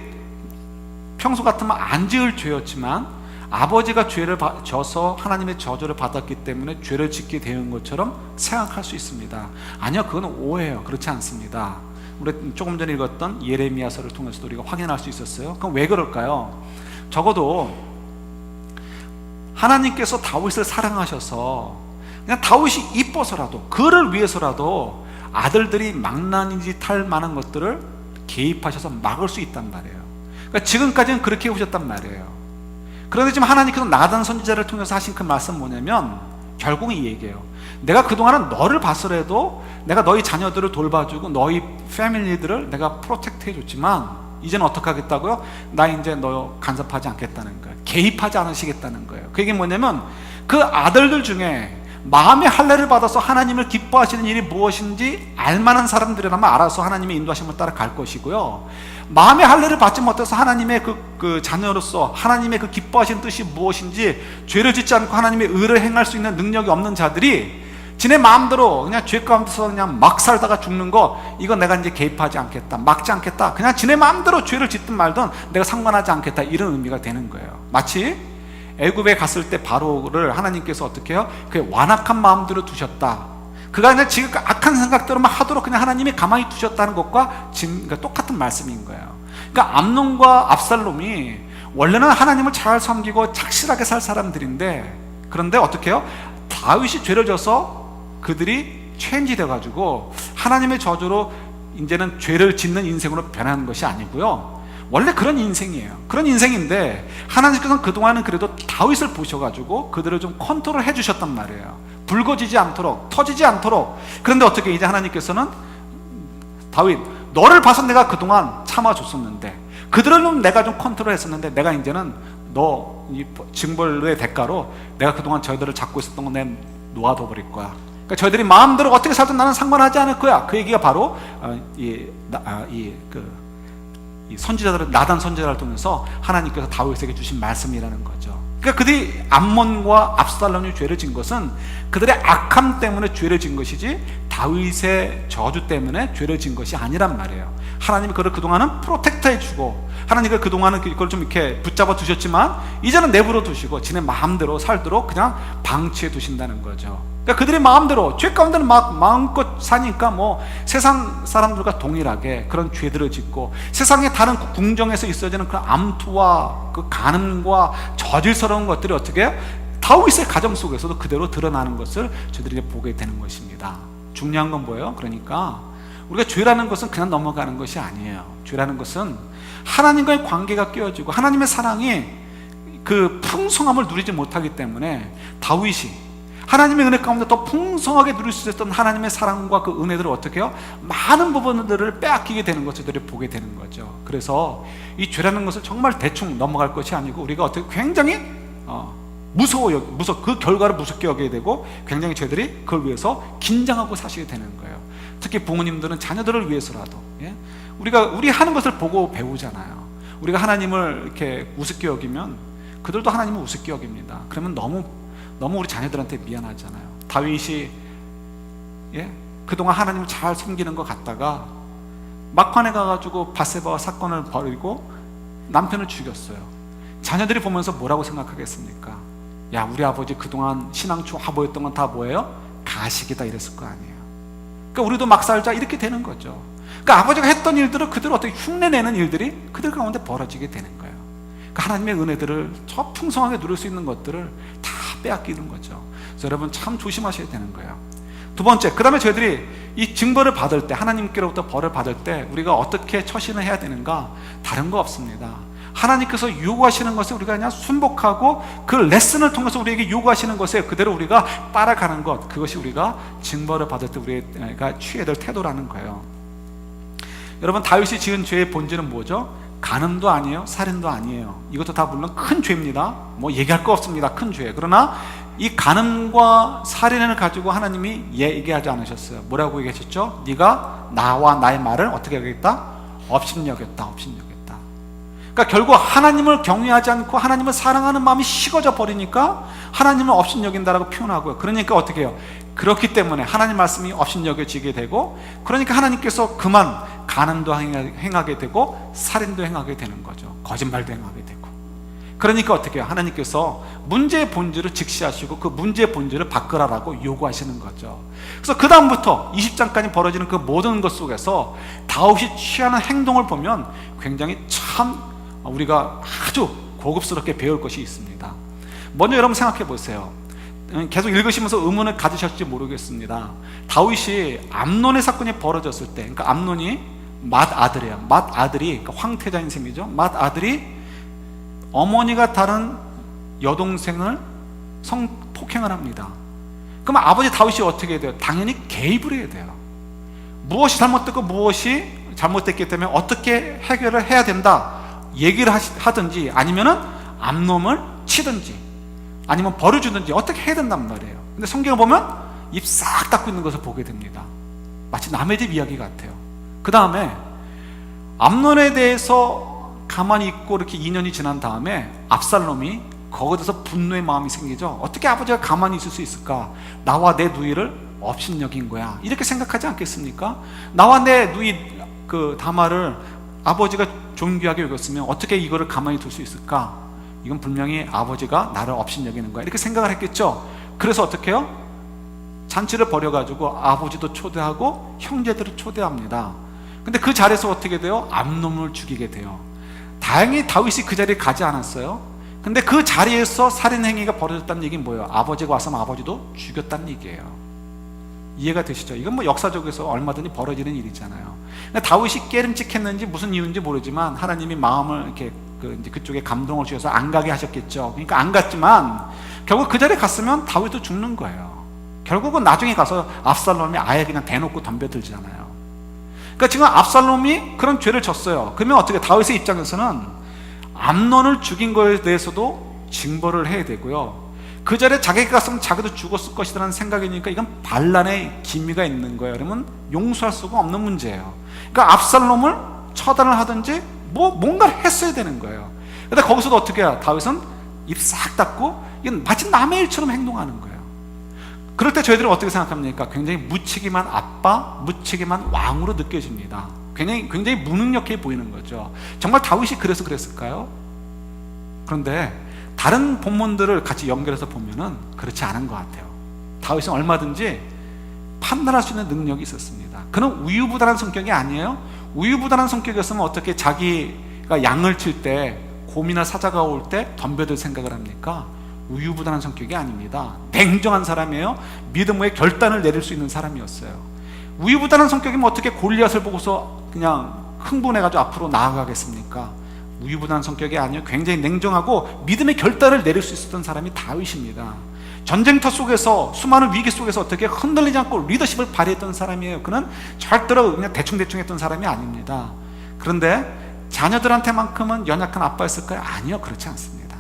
평소 같으면 안 지을 죄였지만 아버지가 죄를 져서 하나님의 저주를 받았기 때문에 죄를 짓게 되는 것처럼 생각할 수 있습니다. 아니요, 그건 오해예요. 그렇지 않습니다. 우리 조금 전에 읽었던 예레미야서를 통해서도 우리가 확인할 수 있었어요. 그럼 왜 그럴까요? 적어도 하나님께서 다윗을 사랑하셔서 그냥 다윗이 이뻐서라도, 그를 위해서라도 아들들이 망나니 짓 할 만한 것들을 개입하셔서 막을 수 있단 말이에요. 그러니까 지금까지는 그렇게 해오셨단 말이에요. 그런데 지금 하나님께서 나단 선지자를 통해서 하신 그 말씀은 뭐냐면, 결국은 이 얘기예요. 내가 그동안은 너를 봤으라도 내가 너희 자녀들을 돌봐주고 너희 패밀리들을 내가 프로텍트 해줬지만 이제는 어떻게 하겠다고요? 나 이제 너 간섭하지 않겠다는 거예요. 개입하지 않으시겠다는 거예요. 그게 뭐냐면, 그 아들들 중에 마음의 할례를 받아서 하나님을 기뻐하시는 일이 무엇인지 알만한 사람들이라면 알아서 하나님의 인도하심을 따라 갈 것이고요, 마음의 할례를 받지 못해서 하나님의 그 자녀로서 하나님의 그 기뻐하시는 뜻이 무엇인지 죄를 짓지 않고 하나님의 의를 행할 수 있는 능력이 없는 자들이 지네 마음대로 그냥 죄 가운데서 그냥 막 살다가 죽는 거, 이건 내가 이제 개입하지 않겠다, 막지 않겠다, 그냥 지네 마음대로 죄를 짓든 말든 내가 상관하지 않겠다, 이런 의미가 되는 거예요. 마치 애굽에 갔을 때 바로를 하나님께서 어떻게 해요? 그의 완악한 마음대로 두셨다. 그가 그냥 지금 악한 생각대로만 하도록 그냥 하나님이 가만히 두셨다는 것과 그러니까 똑같은 말씀인 거예요. 그러니까 암논과 압살롬이 원래는 하나님을 잘 섬기고 착실하게 살 사람들인데, 그런데 어떻게 해요? 다윗이 죄를 져서 그들이 체인지 돼가지고 하나님의 저주로 이제는 죄를 짓는 인생으로 변하는 것이 아니고요, 원래 그런 인생이에요. 그런 인생인데 하나님께서는 그동안은 그래도 다윗을 보셔가지고 그들을 좀 컨트롤 해주셨단 말이에요. 붉어지지 않도록, 터지지 않도록. 그런데 어떻게 이제 하나님께서는, 다윗, 너를 봐서 내가 그동안 참아줬었는데, 그들은 내가 좀 컨트롤 했었는데, 내가 이제는 너 이 징벌의 대가로 내가 그동안 저희들을 잡고 있었던 거 내가 놓아둬 버릴 거야. 그러니까 저희들이 마음대로 어떻게 살든 나는 상관하지 않을 거야. 그 얘기가 바로 이 선지자들을, 나단 선지자를 통해서 하나님께서 다윗에게 주신 말씀이라는 거죠. 그러니까 그들이 암몬과 압살롬이 죄를 진 것은 그들의 악함 때문에 죄를 진 것이지 다윗의 저주 때문에 죄를 진 것이 아니란 말이에요. 하나님이 그를 그동안은 프로텍터 해주고, 하나님이 그동안은 그걸 좀 이렇게 붙잡아 두셨지만 이제는 내버려 두시고 지네 마음대로 살도록 그냥 방치해 두신다는 거죠. 그러니까 그들의 마음대로 죄 가운데는 막 마음껏 사니까 뭐 세상 사람들과 동일하게 그런 죄들을 짓고, 세상의 다른 궁정에서 있어지는 그 암투와 그 간음과 저질스러운 것들이 어떻게 해요? 다윗의 가정 속에서도 그대로 드러나는 것을 저희들이 보게 되는 것입니다. 중요한 건 뭐예요? 그러니까 우리가 죄라는 것은 그냥 넘어가는 것이 아니에요. 죄라는 것은 하나님과의 관계가 깨어지고 하나님의 사랑이 그 풍성함을 누리지 못하기 때문에 다윗이 하나님의 은혜 가운데 더 풍성하게 누릴 수 있었던 하나님의 사랑과 그 은혜들을 어떻게 해요? 많은 부분들을 빼앗기게 되는 것을 보게 되는 거죠. 그래서 이 죄라는 것을 정말 대충 넘어갈 것이 아니고 우리가 어떻게 굉장히 그 결과를 무섭게 여기게 되고 굉장히 저희들이 그걸 위해서 긴장하고 사시게 되는 거예요. 특히 부모님들은 자녀들을 위해서라도, 우리 하는 것을 보고 배우잖아요. 우리가 하나님을 이렇게 우습게 여기면 그들도 하나님을 우습게 여깁니다. 그러면 너무 우리 자녀들한테 미안하잖아요. 다윗이 그동안 하나님을 잘 섬기는 것 같다가 막판에 가가지고 밧세바와 사건을 벌이고 남편을 죽였어요. 자녀들이 보면서 뭐라고 생각하겠습니까? 야, 우리 아버지 그동안 신앙 좋아 보였던 건 다 뭐예요? 가식이다, 이랬을 거 아니에요. 그러니까 우리도 막 살자, 이렇게 되는 거죠. 그러니까 아버지가 했던 일들을 그대로 어떻게 흉내내는 일들이 그들 가운데 벌어지게 되는 거예요. 그러니까 하나님의 은혜들을 저 풍성하게 누릴 수 있는 것들을 다 빼앗기는 거죠. 그래서 여러분 참 조심하셔야 되는 거예요. 두 번째, 그 다음에 저희들이 이 징벌을 받을 때, 하나님께로부터 벌을 받을 때 우리가 어떻게 처신을 해야 되는가? 다른 거 없습니다. 하나님께서 요구하시는 것을 우리가 그냥 순복하고 그 레슨을 통해서 우리에게 요구하시는 것에 그대로 우리가 따라가는 것, 그것이 우리가 징벌을 받을 때 우리가 취해야 될 태도라는 거예요. 여러분, 다윗이 지은 죄의 본질은 뭐죠? 간음도 아니에요, 살인도 아니에요. 이것도 다 물론 큰 죄입니다. 뭐 얘기할 거 없습니다, 큰 죄. 그러나 이 간음과 살인을 가지고 하나님이 얘기하지 않으셨어요. 뭐라고 얘기하셨죠? 네가 나와 나의 말을 어떻게 하겠다? 업신여겼다, 업신여겼다. 그러니까 결국 하나님을 경외하지 않고 하나님을 사랑하는 마음이 식어져 버리니까 하나님을 업신여긴다라고 표현하고요. 그러니까 어떻게 해요? 그렇기 때문에 하나님 말씀이 업신여겨지게 되고, 그러니까 하나님께서 그만 간음도 행하게 되고 살인도 행하게 되는 거죠. 거짓말도 행하게 되고. 그러니까 어떻게 해요? 하나님께서 문제의 본질을 직시하시고 그 문제의 본질을 바꾸라라고 요구하시는 거죠. 그래서 그 다음부터 20장까지 벌어지는 그 모든 것 속에서 다윗이 취하는 행동을 보면 굉장히 참 우리가 아주 고급스럽게 배울 것이 있습니다. 먼저 여러분 생각해 보세요. 계속 읽으시면서 의문을 가지실지 모르겠습니다. 다윗이 암논의 사건이 벌어졌을 때, 그러니까 암논이 맏아들이에요. 맏아들이, 그러니까 황태자인 셈이죠. 맏아들이 어머니가 다른 여동생을 성폭행을 합니다. 그럼 아버지 다윗이 어떻게 해야 돼요? 당연히 개입을 해야 돼요. 무엇이 잘못됐고 무엇이 잘못됐기 때문에 어떻게 해결을 해야 된다 얘기를 하든지, 아니면은 암놈을 치든지, 아니면 벌을 주든지 어떻게 해야 된단 말이에요. 근데 성경을 보면 입 싹 닫고 있는 것을 보게 됩니다. 마치 남의 집 이야기 같아요. 그 다음에 암논에 대해서 가만히 있고 이렇게 2년이 지난 다음에 압살롬이 거기에 대해서 분노의 마음이 생기죠. 어떻게 아버지가 가만히 있을 수 있을까? 나와 내 누이를 업신여긴 거야, 이렇게 생각하지 않겠습니까? 나와 내 누이 그 다말을 아버지가 존귀하게 여겼으면 어떻게 이거를 가만히 둘 수 있을까? 이건 분명히 아버지가 나를 업신여기는 거야, 이렇게 생각을 했겠죠. 그래서 어떻게 해요? 잔치를 벌여가지고 아버지도 초대하고 형제들을 초대합니다. 근데 그 자리에서 어떻게 돼요? 암놈을 죽이게 돼요. 다행히 다윗이 그 자리에 가지 않았어요. 근데 그 자리에서 살인행위가 벌어졌다는 얘기는 뭐예요? 아버지가 와서 아버지도 죽였다는 얘기예요. 이해가 되시죠? 이건 뭐 역사적에서 얼마든지 벌어지는 일이잖아요. 근데 다윗이 깨름직했는지 무슨 이유인지 모르지만 하나님이 마음을 이렇게 이제 그쪽에 감동을 주셔서 안 가게 하셨겠죠. 그러니까 안 갔지만 결국 그 자리에 갔으면 다윗도 죽는 거예요. 결국은 나중에 가서 압살롬이 아예 그냥 대놓고 덤벼들잖아요. 그러니까 지금 압살롬이 그런 죄를 졌어요. 그러면 어떻게, 다윗의 입장에서는 암논을 죽인 거에 대해서도 징벌을 해야 되고요, 그 자리에 자기가 갔으면 자기도 죽었을 것이라는 생각이니까 이건 반란의 기미가 있는 거예요. 그러면 용서할 수가 없는 문제예요. 그러니까 압살롬을 처단을 하든지 뭔가를 했어야 되는 거예요. 근데 거기서도 어떻게 해요? 다윗은 입 싹 닫고 이건 마치 남의 일처럼 행동하는 거예요. 그럴 때 저희들은 어떻게 생각합니까? 굉장히 무책임한 아빠, 무책임한 왕으로 느껴집니다. 굉장히 무능력해 보이는 거죠. 정말 다윗이 그래서 그랬을까요? 그런데 다른 본문들을 같이 연결해서 보면은 그렇지 않은 것 같아요. 다윗은 얼마든지 판단할 수 있는 능력이 있었습니다. 그는 우유부단한 성격이 아니에요. 우유부단한 성격이었으면 어떻게 자기가 양을 칠 때 곰이나 사자가 올 때 덤벼들 생각을 합니까? 우유부단한 성격이 아닙니다. 냉정한 사람이에요. 믿음의 결단을 내릴 수 있는 사람이었어요. 우유부단한 성격이면 어떻게 골리앗을 보고서 그냥 흥분해가지고 앞으로 나아가겠습니까? 우유부단한 성격이 아니에요. 굉장히 냉정하고 믿음의 결단을 내릴 수 있었던 사람이 다윗입니다. 전쟁터 속에서, 수많은 위기 속에서 어떻게 흔들리지 않고 리더십을 발휘했던 사람이에요. 그는 절대로 그냥 대충대충 했던 사람이 아닙니다. 그런데 자녀들한테만큼은 연약한 아빠였을까요? 아니요, 그렇지 않습니다.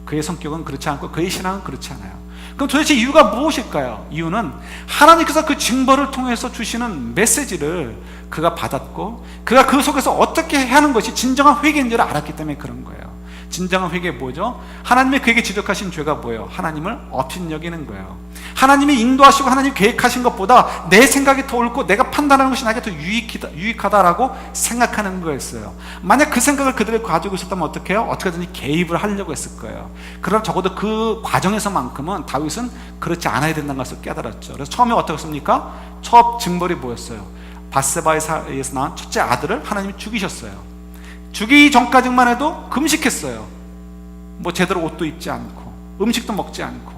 그의 성격은 그렇지 않고 그의 신앙은 그렇지 않아요. 그럼 도대체 이유가 무엇일까요? 이유는 하나님께서 그 징벌을 통해서 주시는 메시지를 그가 받았고, 그가 그 속에서 어떻게 해야 하는 것이 진정한 회개인 줄 알았기 때문에 그런 거예요. 진정한 회개 뭐죠? 하나님이 그에게 지적하신 죄가 뭐예요? 하나님을 업신여기는 거예요. 하나님이 인도하시고 하나님이 계획하신 것보다 내 생각이 더 옳고 내가 판단하는 것이 나에게 더 유익하다라고 생각하는 거였어요. 만약 그 생각을 그들이 가지고 있었다면 어떻게 해요? 어떻게든지 개입을 하려고 했을 거예요. 그럼 적어도 그 과정에서만큼은 다윗은 그렇지 않아야 된다는 것을 깨달았죠. 그래서 처음에 어떻게 했습니까? 첫 징벌이 뭐였어요? 밧세바의 사이에서 낳은 첫째 아들을 하나님이 죽이셨어요. 죽이기 전까지만 해도 금식했어요. 뭐 제대로 옷도 입지 않고 음식도 먹지 않고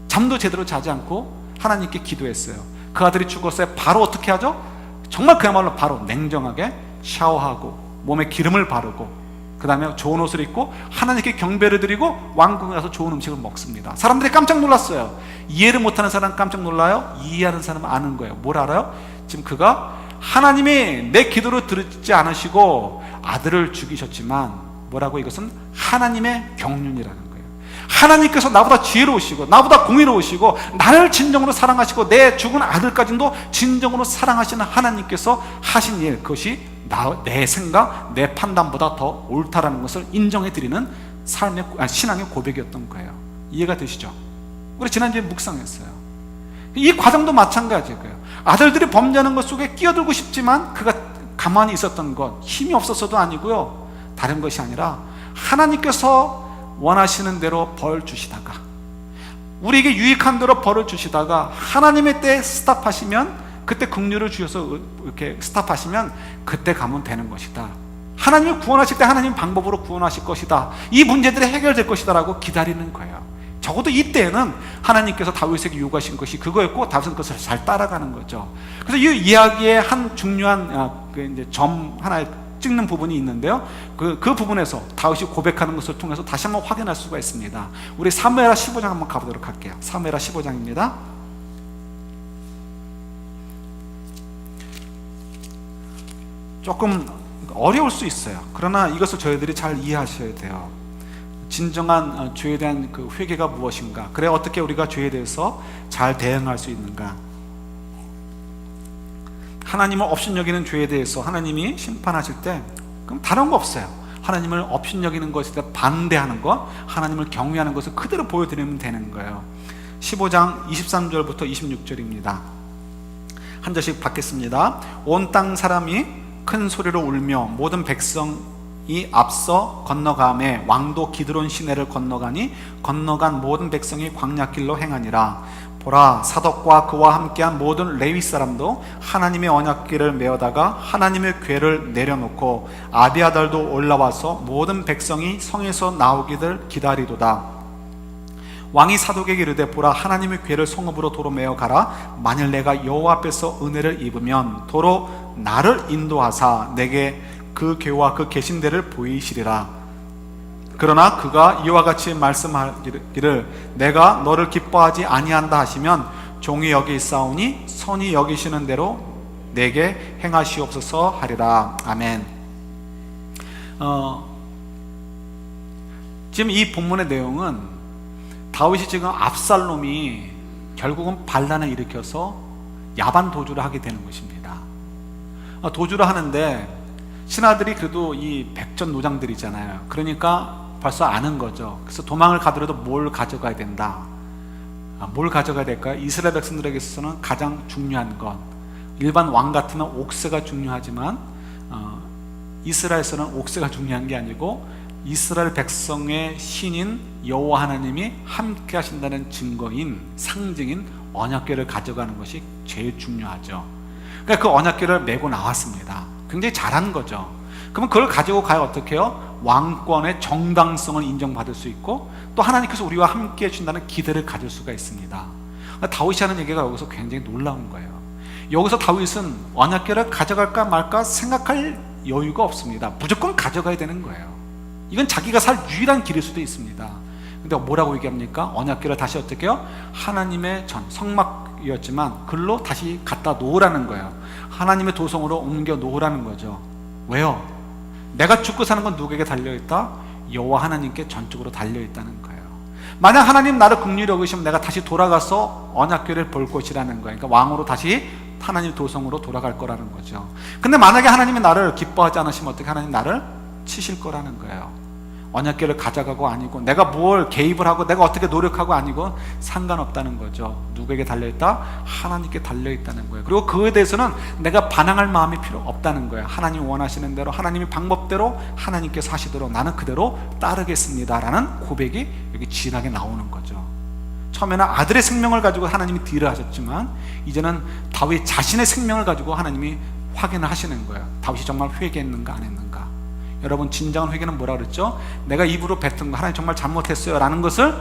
잠도 제대로 자지 않고 하나님께 기도했어요. 그 아들이 죽었어요. 바로 어떻게 하죠? 정말 그야말로 바로 냉정하게 샤워하고 몸에 기름을 바르고 그 다음에 좋은 옷을 입고 하나님께 경배를 드리고 왕궁에 가서 좋은 음식을 먹습니다. 사람들이 깜짝 놀랐어요. 이해를 못하는 사람은 깜짝 놀라요. 이해하는 사람은 아는 거예요. 뭘 알아요? 지금 그가 하나님이 내 기도를 들지 않으시고 아들을 죽이셨지만 뭐라고, 이것은 하나님의 경륜이라는 거예요. 하나님께서 나보다 지혜로우시고 나보다 공의로우시고 나를 진정으로 사랑하시고 내 죽은 아들까지도 진정으로 사랑하시는 하나님께서 하신 일, 그것이 내 생각, 내 판단보다 더 옳다라는 것을 인정해 드리는 신앙의 고백이었던 거예요. 이해가 되시죠? 우리 지난주에 묵상했어요. 이 과정도 마찬가지예요. 아들들이 범죄하는 것 속에 끼어들고 싶지만 그가 가만히 있었던 것, 힘이 없어서도 아니고요, 다른 것이 아니라 하나님께서 원하시는 대로 벌 주시다가, 우리에게 유익한 대로 벌을 주시다가 하나님의 때에 스탑하시면, 그때 긍휼을 주셔서 이렇게 스탑하시면 그때 가면 되는 것이다. 하나님이 구원하실 때 하나님 방법으로 구원하실 것이다. 이 문제들이 해결될 것이다 라고 기다리는 거예요. 적어도 이때는 하나님께서 다윗에게 요구하신 것이 그거였고 다윗은 그것을 잘 따라가는 거죠. 그래서 이 이야기의 한 중요한 점 하나 찍는 부분이 있는데요, 그 부분에서 다윗이 고백하는 것을 통해서 다시 한번 확인할 수가 있습니다. 우리 사무엘하 15장 한번 가보도록 할게요. 사무엘하 15장입니다. 조금 어려울 수 있어요. 그러나 이것을 저희들이 잘 이해하셔야 돼요. 진정한 죄에 대한 그 회개가 무엇인가, 그래 어떻게 우리가 죄에 대해서 잘 대응할 수 있는가. 하나님을 업신여기는 죄에 대해서 하나님이 심판하실 때 그럼 다른 거 없어요. 하나님을 업신여기는 것에 대해 반대하는 것, 하나님을 경외하는 것을 그대로 보여드리면 되는 거예요. 15장 23절부터 26절입니다. 한 절씩 받겠습니다. 온 땅 사람이 큰 소리로 울며 모든 백성이 앞서 건너가매 왕도 기드론 시내를 건너가니 건너간 모든 백성이 광야길로 행하니라. 보라, 사독과 그와 함께한 모든 레위 사람도 하나님의 언약궤를 메어다가 하나님의 궤를 내려놓고 아비아달도 올라와서 모든 백성이 성에서 나오기를 기다리도다. 왕이 사독에게 이르되, 보라, 하나님의 궤를 성읍으로 도로 메어 가라. 만일 내가 여호와 앞에서 은혜를 입으면 도로 나를 인도하사 내게 그 궤와 그 계신 데를 보이시리라. 그러나 그가 이와 같이 말씀하기를 내가 너를 기뻐하지 아니한다 하시면 종이 여기 있사오니 선히 여기시는 대로 내게 행하시옵소서 하리라. 아멘. 지금 이 본문의 내용은 다윗이 지금 압살롬이 결국은 반란을 일으켜서 야반 도주를 하게 되는 것입니다. 도주를 하는데 신하들이 그래도 이 백전노장들이잖아요. 그러니까 벌써 아는 거죠. 그래서 도망을 가더라도 뭘 가져가야 된다. 뭘 가져가야 될까요? 이스라엘 백성들에게 있어서는 가장 중요한 건, 일반 왕 같으면 옥새가 중요하지만 이스라엘에서는 옥새가 중요한 게 아니고 이스라엘 백성의 신인 여호와 하나님이 함께 하신다는 증거인, 상징인 언약궤를 가져가는 것이 제일 중요하죠. 그러니까 그 언약궤를 메고 나왔습니다. 굉장히 잘한 거죠. 그러면 그걸 가지고 가야 어떻게 해요? 왕권의 정당성을 인정받을 수 있고 또 하나님께서 우리와 함께 해준다는 기대를 가질 수가 있습니다. 다윗이 하는 얘기가 여기서 굉장히 놀라운 거예요. 여기서 다윗은 언약궤를 가져갈까 말까 생각할 여유가 없습니다. 무조건 가져가야 되는 거예요. 이건 자기가 살 유일한 길일 수도 있습니다. 근데 뭐라고 얘기합니까? 언약궤를 다시 어떻게 해요? 하나님의 성막이었지만 글로 다시 갖다 놓으라는 거예요. 하나님의 도성으로 옮겨 놓으라는 거죠. 왜요? 내가 죽고 사는 건 누구에게 달려있다? 여호와 하나님께 전적으로 달려있다는 거예요. 만약 하나님 나를 긍휼히 여기시면 내가 다시 돌아가서 언약궤를 볼 것이라는 거예요. 그러니까 왕으로 다시 하나님 도성으로 돌아갈 거라는 거죠. 근데 만약에 하나님이 나를 기뻐하지 않으시면 어떻게 하나님 나를 치실 거라는 거예요. 언약궤를 가져가고 아니고 내가 뭘 개입을 하고 내가 어떻게 노력하고 아니고 상관없다는 거죠. 누구에게 달려있다? 하나님께 달려있다는 거예요. 그리고 그에 대해서는 내가 반항할 마음이 필요 없다는 거예요. 하나님 원하시는 대로, 하나님의 방법대로 하나님께서 하시도록 나는 그대로 따르겠습니다 라는 고백이 여기 진하게 나오는 거죠. 처음에는 아들의 생명을 가지고 하나님이 딜을 하셨지만 이제는 다윗 자신의 생명을 가지고 하나님이 확인을 하시는 거예요. 다윗이 정말 회개했는가 안 했는가. 여러분, 진정한 회개는 뭐라 그랬죠? 내가 입으로 뱉은 거 하나님 정말 잘못했어요 라는 것을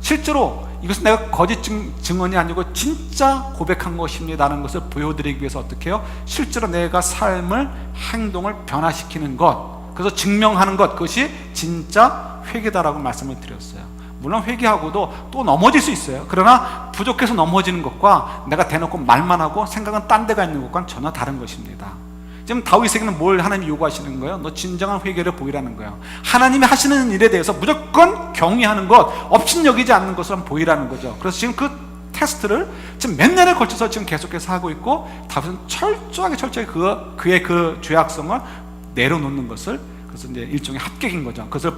실제로, 이것은 내가 거짓 증언이 아니고 진짜 고백한 것입니다 라는 것을 보여드리기 위해서 어떻게 해요? 실제로 내가 삶을, 행동을 변화시키는 것, 그래서 증명하는 것, 그것이 진짜 회개다라고 말씀을 드렸어요. 물론 회개하고도 또 넘어질 수 있어요. 그러나 부족해서 넘어지는 것과 내가 대놓고 말만 하고 생각은 딴 데가 있는 것과는 전혀 다른 것입니다. 지금 다윗에게는 뭘 하나님이 요구하시는 거예요? 너 진정한 회개를 보이라는 거예요. 하나님이 하시는 일에 대해서 무조건 경외하는 것, 업신여기지 않는 것을 보이라는 거죠. 그래서 지금 그 테스트를 지금 몇 년에 걸쳐서 지금 계속해서 하고 있고, 다윗은 철저하게 그의 그 죄악성을 내려놓는 것을, 그래서 이제 일종의 합격인 거죠. 그것을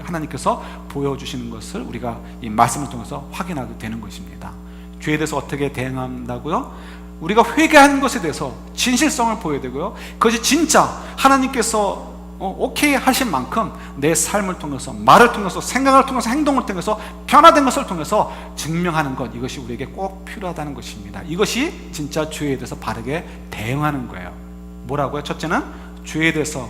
하나님께서 보여주시는 것을 우리가 이 말씀을 통해서 확인하게 되는 것입니다. 죄에 대해서 어떻게 대응한다고요? 우리가 회개하는 것에 대해서 진실성을 보여야 되고요, 그것이 진짜 하나님께서 오케이 하신 만큼 내 삶을 통해서, 말을 통해서, 생각을 통해서, 행동을 통해서, 변화된 것을 통해서 증명하는 것, 이것이 우리에게 꼭 필요하다는 것입니다. 이것이 진짜 죄에 대해서 바르게 대응하는 거예요. 뭐라고요? 첫째는 죄에 대해서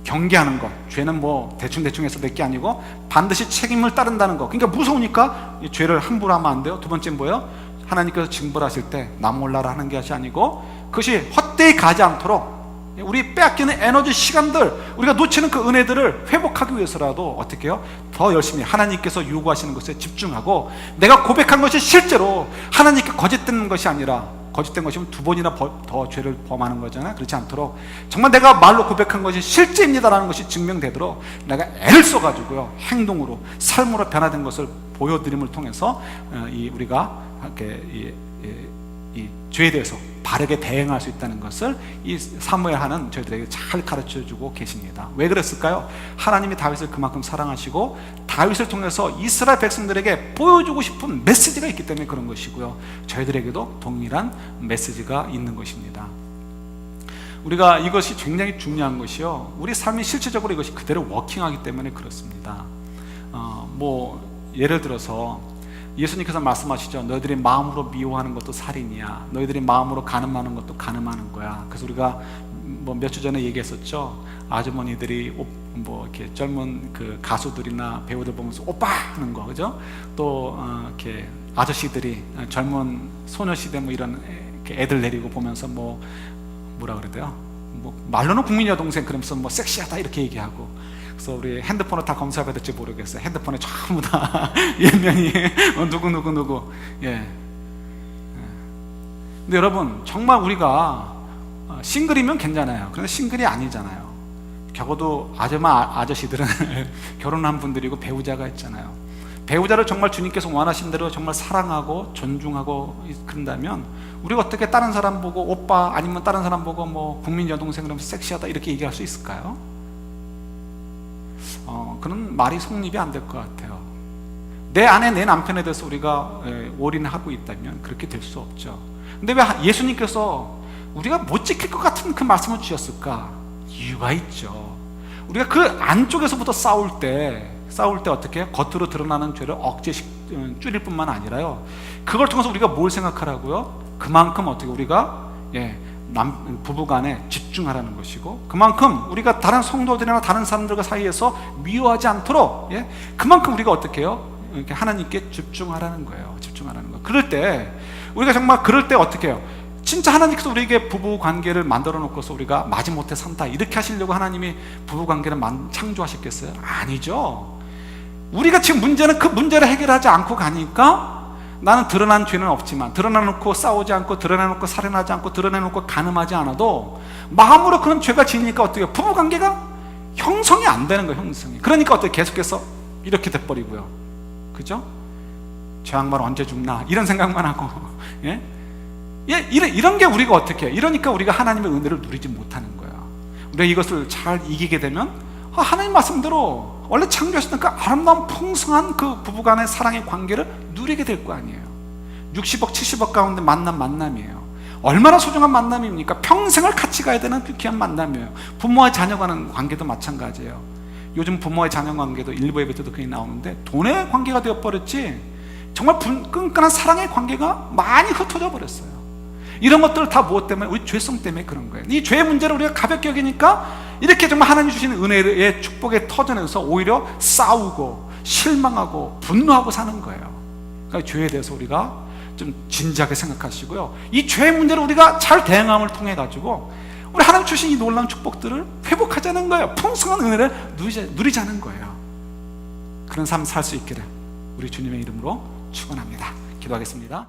경계하는 것. 죄는 뭐 대충 해서 낼 게 아니고 반드시 책임을 따른다는 것. 그러니까 무서우니까 이 죄를 함부로 하면 안 돼요. 두 번째는 뭐예요? 하나님께서 징벌하실 때 나 몰라라 하는 것이 아니고, 그것이 헛되이 가지 않도록 우리 빼앗기는 에너지, 시간들, 우리가 놓치는 그 은혜들을 회복하기 위해서라도 어떻게 해요? 더 열심히 하나님께서 요구하시는 것에 집중하고, 내가 고백한 것이 실제로 하나님께 거짓된 것이 아니라, 거짓된 것이면 두 번이나 더 죄를 범하는 거잖아요. 그렇지 않도록 정말 내가 말로 고백한 것이 실제입니다라는 것이 증명되도록 내가 애를 써가지고요, 행동으로, 삶으로 변화된 것을 보여드림을 통해서 우리가 이렇게 이 죄에 대해서 바르게 대응할 수 있다는 것을 이 사무엘하는 저희들에게 잘 가르쳐주고 계십니다. 왜 그랬을까요? 하나님이 다윗을 그만큼 사랑하시고 다윗을 통해서 이스라엘 백성들에게 보여주고 싶은 메시지가 있기 때문에 그런 것이고요, 저희들에게도 동일한 메시지가 있는 것입니다. 우리가 이것이 굉장히 중요한 것이요, 우리 삶이 실질적으로 이것이 그대로 워킹하기 때문에 그렇습니다. 예를 들어서 예수님께서 말씀하시죠. 너희들이 마음으로 미워하는 것도 살인이야. 너희들이 마음으로 가늠하는 것도 가늠하는 거야. 그래서 우리가 몇 주 전에 얘기했었죠. 아주머니들이 이렇게 젊은 그 가수들이나 배우들 보면서 오빠 하는 거, 그죠? 또 이렇게 아저씨들이 젊은 소녀시대 이런 애들 내리고 보면서 뭐라 그래야 돼요? 말로는 국민 여동생 그러면서 섹시하다 이렇게 얘기하고. 그래서 우리 핸드폰을 다 검사해야 될지 모르겠어요. 핸드폰에 전부 다 예명이 누구 예. 근데 여러분, 정말 우리가 싱글이면 괜찮아요. 그런데 싱글이 아니잖아요. 적어도 아저씨들은 결혼한 분들이고 배우자가 있잖아요. 배우자를 정말 주님께서 원하신 대로 정말 사랑하고 존중하고 그런다면 우리가 어떻게 다른 사람 보고 오빠, 아니면 다른 사람 보고 국민 여동생 그러면서 섹시하다 이렇게 얘기할 수 있을까요? 그런 말이 성립이 안 될 것 같아요. 내 아내, 내 남편에 대해서 우리가 올인하고 있다면 그렇게 될 수 없죠. 근데 왜 예수님께서 우리가 못 지킬 것 같은 그 말씀을 주셨을까? 이유가 있죠. 우리가 그 안쪽에서부터 싸울 때 어떻게 해요? 겉으로 드러나는 죄를 줄일 뿐만 아니라요, 그걸 통해서 우리가 뭘 생각하라고요? 그만큼 어떻게 우리가 부부간에 집중하라는 것이고, 그만큼 우리가 다른 성도들이나 다른 사람들과 사이에서 미워하지 않도록, 그만큼 우리가 어떻게 해요? 이렇게 하나님께 집중하라는 거예요. 집중하라는 거. 그럴 때 우리가 정말 어떻게 해요? 진짜 하나님께서 우리에게 부부 관계를 만들어 놓고서 우리가 마지못해 산다 이렇게 하시려고 하나님이 부부 관계를 창조하셨겠어요? 아니죠. 우리가 지금 문제는 그 문제를 해결하지 않고 가니까 나는 드러난 죄는 없지만, 드러내놓고 싸우지 않고, 드러내놓고 살인하지 않고, 드러내놓고 간음하지 않아도 마음으로 그런 죄가 지니까 어떻게 해요? 부부관계가 형성이 안 되는 거예요. 형성이. 그러니까 어떻게 계속해서 이렇게 돼버리고요, 그죠? 저 양반 언제 죽나 이런 생각만 하고 이런 게 우리가 어떻게 해요? 이러니까 우리가 하나님의 은혜를 누리지 못하는 거예요. 우리가 이것을 잘 이기게 되면 하나님 말씀대로 원래 창조하셨던 그 아름다운 풍성한 그 부부간의 사랑의 관계를 누리게 될 거 아니에요. 60억 70억 가운데 만남이에요. 얼마나 소중한 만남입니까? 평생을 같이 가야 되는 그 귀한 만남이에요. 부모와 자녀 간의 관계도 마찬가지예요. 요즘 부모와의 자녀 관계도 일부 예배 때도 그게 나오는데 돈의 관계가 되어버렸지, 정말 끈끈한 사랑의 관계가 많이 흩어져 버렸어요. 이런 것들 다 무엇 때문에? 우리 죄성 때문에 그런 거예요. 이 죄의 문제를 우리가 가볍게 여기니까 이렇게 정말 하나님 주시는 은혜의 축복의 터전에서 오히려 싸우고 실망하고 분노하고 사는 거예요. 그러니까 죄에 대해서 우리가 좀 진지하게 생각하시고요, 이 죄의 문제를 우리가 잘 대응함을 통해 가지고 우리 하나님 주신 이 놀라운 축복들을 회복하자는 거예요. 풍성한 은혜를 누리자는 거예요. 그런 삶 살 수 있기를 우리 주님의 이름으로 축원합니다. 기도하겠습니다.